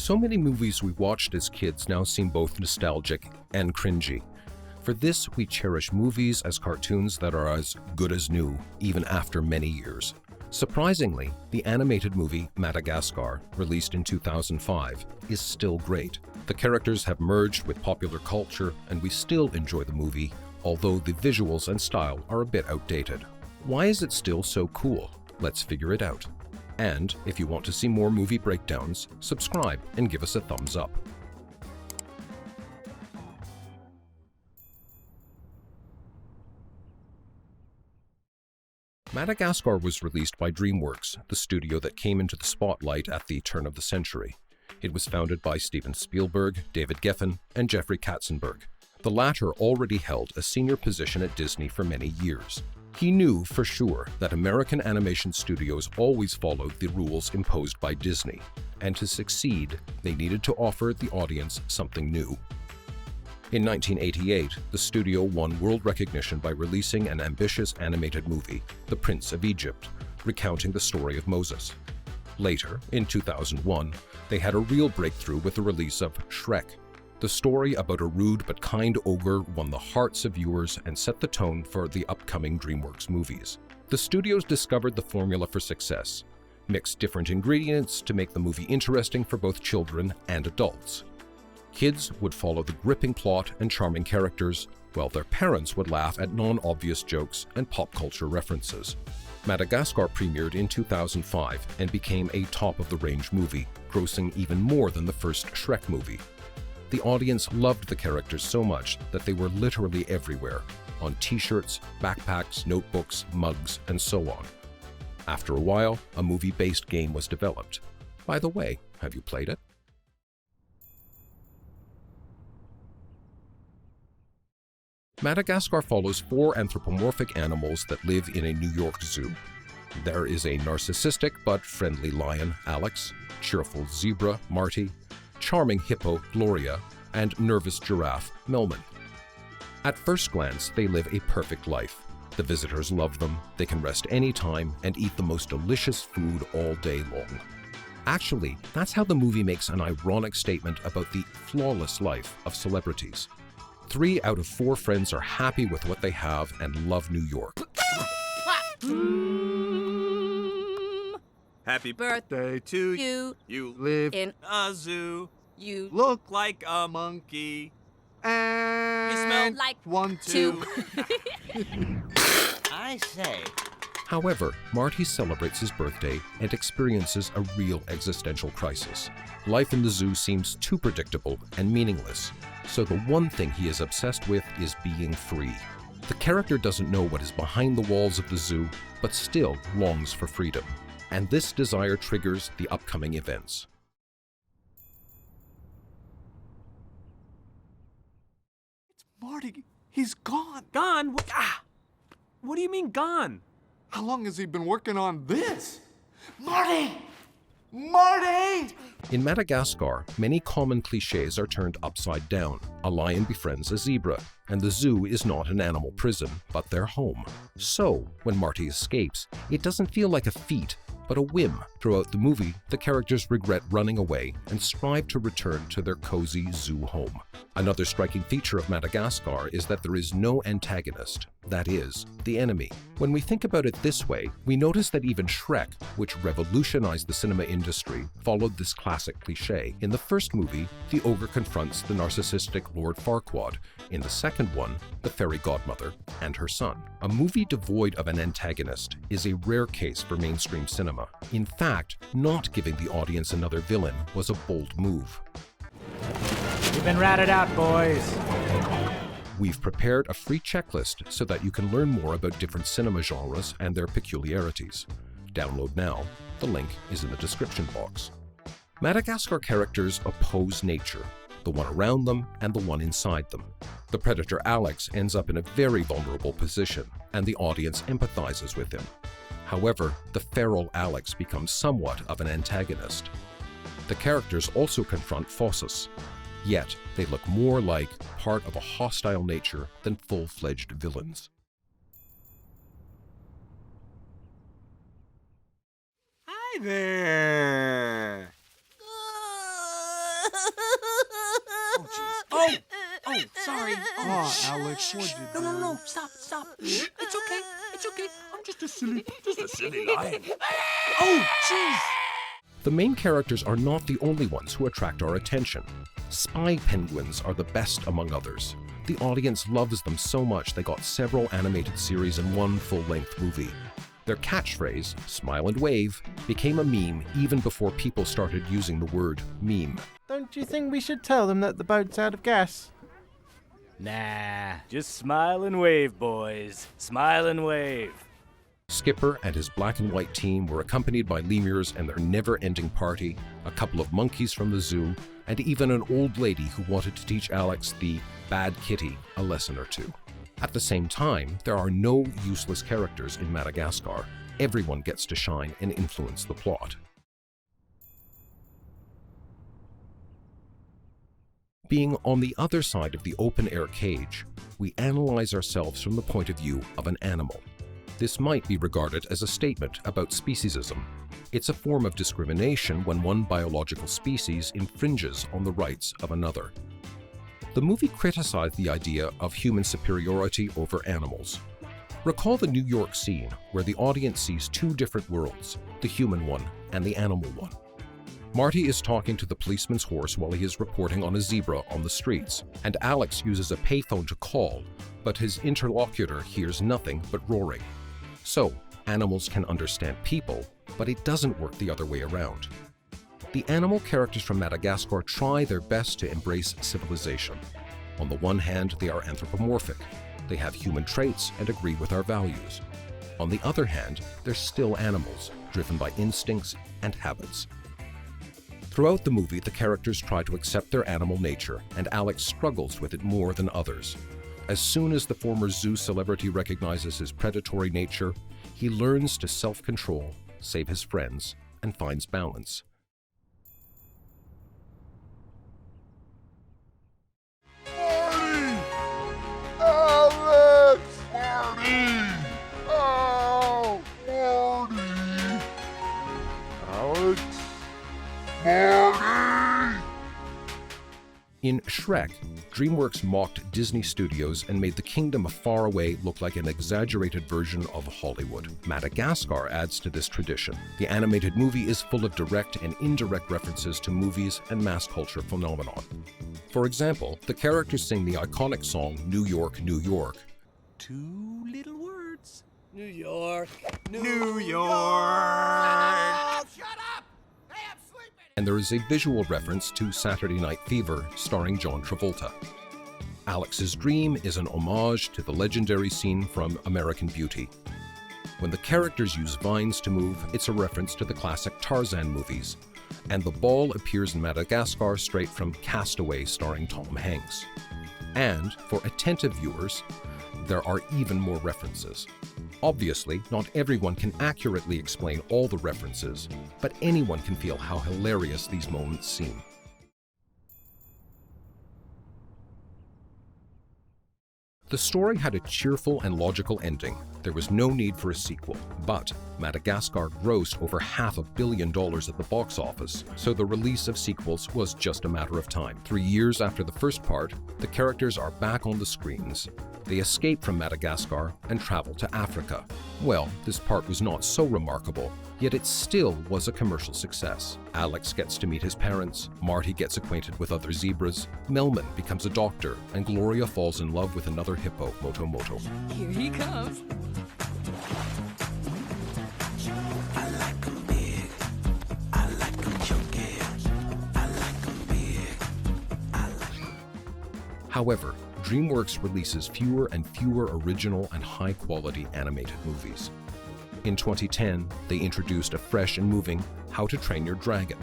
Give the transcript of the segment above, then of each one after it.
So many movies we watched as kids now seem both nostalgic and cringy. For this, we cherish movies as cartoons that are as good as new, even after many years. Surprisingly, the animated movie Madagascar, released in 2005, is still great. The characters have merged with popular culture, and we still enjoy the movie, although the visuals and style are a bit outdated. Why is it still so cool? Let's figure it out. And if you want to see more movie breakdowns, subscribe and give us a thumbs up. Madagascar was released by DreamWorks, the studio that came into the spotlight at the turn of the century. It was founded by Steven Spielberg, David Geffen, and Jeffrey Katzenberg. The latter already held a senior position at Disney for many years. He knew for sure that American animation studios always followed the rules imposed by Disney, and to succeed, they needed to offer the audience something new. In 1988, the studio won world recognition by releasing an ambitious animated movie, The Prince of Egypt, recounting the story of Moses. Later, in 2001, they had a real breakthrough with the release of Shrek. The story about a rude but kind ogre won the hearts of viewers and set the tone for the upcoming DreamWorks movies. The studios discovered the formula for success, mixed different ingredients to make the movie interesting for both children and adults. Kids would follow the gripping plot and charming characters, while their parents would laugh at non-obvious jokes and pop culture references. Madagascar premiered in 2005 and became a top-of-the-range movie, grossing even more than the first Shrek movie. The audience loved the characters so much that they were literally everywhere, on t-shirts, backpacks, notebooks, mugs, and so on. After a while, a movie-based game was developed. By the way, have you played it? Madagascar follows 4 anthropomorphic animals that live in a New York zoo. There is a narcissistic but friendly lion, Alex, cheerful zebra, Marty, charming hippo, Gloria, and nervous giraffe, Melman. At first glance, they live a perfect life. The visitors love them, they can rest anytime, and eat the most delicious food all day long. Actually, that's how the movie makes an ironic statement about the flawless life of celebrities. 3 out of 4 friends are happy with what they have and love New York. Happy birthday to you. You Live in a zoo. You look like a monkey. and You smell like 1, 2. I say. However, Marty celebrates his birthday and experiences a real existential crisis. Life in the zoo seems too predictable and meaningless, so the one thing he is obsessed with is being free. The character doesn't know what is behind the walls of the zoo, but still longs for freedom. And this desire triggers the upcoming events. Marty, he's gone. Gone? What do you mean gone? How long has he been working on this? Marty! Marty! In Madagascar, many common cliches are turned upside down. A lion befriends a zebra, and the zoo is not an animal prison, but their home. So, when Marty escapes, it doesn't feel like a feat, but a whim. Throughout the movie, the characters regret running away and strive to return to their cozy zoo home. Another striking feature of Madagascar is that there is no antagonist, that is, the enemy. When we think about it this way, we notice that even Shrek, which revolutionized the cinema industry, followed this classic cliche. In the first movie, the ogre confronts the narcissistic Lord Farquaad. In the second one, the fairy godmother and her son. A movie devoid of an antagonist is a rare case for mainstream cinema. In fact, not giving the audience another villain was a bold move. You've been ratted out, boys. We've prepared a free checklist so that you can learn more about different cinema genres and their peculiarities. Download now. The link is in the description box. Madagascar characters oppose nature, the one around them and the one inside them. The predator Alex ends up in a very vulnerable position, and the audience empathizes with him. However, the feral Alex becomes somewhat of an antagonist. The characters also confront Phossus, yet they look more like part of a hostile nature than full-fledged villains. Hi there. sorry. Oh, Alex, what'd you do? No, stop. It's okay. I'm just a silly lion. Oh, jeez. The main characters are not the only ones who attract our attention. Spy penguins are the best among others. The audience loves them so much they got several animated series and one full-length movie. Their catchphrase, "Smile and Wave," became a meme even before people started using the word meme. Don't you think we should tell them that the boat's out of gas? Nah, just smile and wave, boys. Smile and wave. Skipper and his black and white team were accompanied by lemurs and their never-ending party, a couple of monkeys from the zoo, and even an old lady who wanted to teach Alex, the bad kitty, a lesson or two. At the same time, there are no useless characters in Madagascar. Everyone gets to shine and influence the plot. Being on the other side of the open-air cage, we analyze ourselves from the point of view of an animal. This might be regarded as a statement about speciesism. It's a form of discrimination when one biological species infringes on the rights of another. The movie criticized the idea of human superiority over animals. Recall the New York scene where the audience sees two different worlds, the human one and the animal one. Marty is talking to the policeman's horse while he is reporting on a zebra on the streets, and Alex uses a payphone to call, but his interlocutor hears nothing but roaring. So, animals can understand people, but it doesn't work the other way around. The animal characters from Madagascar try their best to embrace civilization. On the one hand, they are anthropomorphic. They have human traits and agree with our values. On the other hand, they're still animals, driven by instincts and habits. Throughout the movie, the characters try to accept their animal nature, and Alex struggles with it more than others. As soon as the former zoo celebrity recognizes his predatory nature, he learns to self-control, save his friends, and finds balance. Marty! Alex! Marty! Oh, Marty! Alex? Marty! In Shrek, DreamWorks mocked Disney Studios and made the Kingdom of Far Away look like an exaggerated version of Hollywood. Madagascar adds to this tradition. The animated movie is full of direct and indirect references to movies and mass culture phenomenon. For example, the characters sing the iconic song New York, New York. Two little words. New York. New York. Shut up! Hey, I'm sleeping! And there is a visual reference to Saturday Night Fever starring John Travolta. Alex's dream is an homage to the legendary scene from American Beauty. When the characters use vines to move, it's a reference to the classic Tarzan movies. And the ball appears in Madagascar straight from Castaway starring Tom Hanks. And, for attentive viewers, there are even more references. Obviously, not everyone can accurately explain all the references, but anyone can feel how hilarious these moments seem. The story had a cheerful and logical ending. There was no need for a sequel, but Madagascar grossed over $500 million at the box office, so the release of sequels was just a matter of time. 3 years after the first part, the characters are back on the screens. They escape from Madagascar and travel to Africa. Well, this part was not so remarkable, yet it still was a commercial success. Alex gets to meet his parents, Marty gets acquainted with other zebras, Melman becomes a doctor, and Gloria falls in love with another hippo, Moto Moto. Here he comes. I like 'em big. I like 'em chunky. I like 'em big. However, DreamWorks releases fewer and fewer original and high-quality animated movies. In 2010, they introduced a fresh and moving How to Train Your Dragon,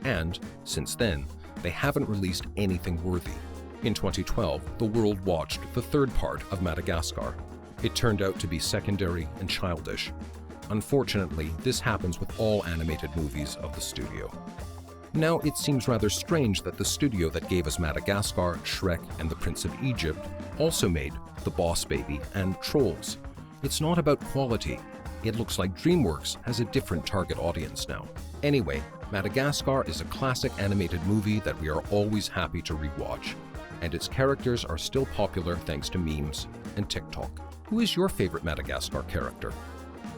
and, since then, they haven't released anything worthy. In 2012, the world watched the third part of Madagascar. It turned out to be secondary and childish. Unfortunately, this happens with all animated movies of the studio. Now, it seems rather strange that the studio that gave us Madagascar, Shrek, and The Prince of Egypt also made The Boss Baby and Trolls. It's not about quality. It looks like DreamWorks has a different target audience now. Anyway, Madagascar is a classic animated movie that we are always happy to rewatch. and its characters are still popular thanks to memes and TikTok. Who is your favorite Madagascar character?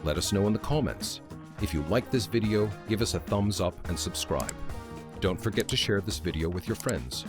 Let us know in the comments. If you like this video, give us a thumbs up and subscribe. Don't forget to share this video with your friends.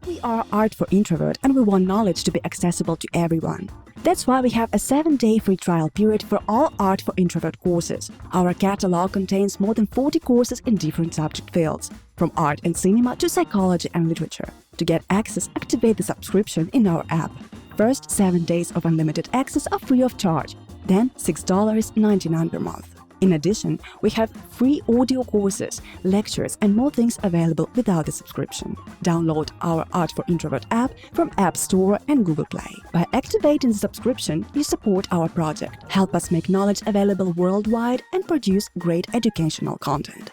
We are Art for Introvert and we want knowledge to be accessible to everyone. That's why we have a 7-day free trial period for all Art for Introvert courses. Our catalog contains more than 40 courses in different subject fields, from art and cinema to psychology and literature. To get access, activate the subscription in our app. First 7 days of unlimited access are free of charge, then $6.99 per month. In addition, we have free audio courses, lectures and more things available without a subscription. Download our Art for Introvert app from App Store and Google Play. By activating the subscription, you support our project, help us make knowledge available worldwide and produce great educational content.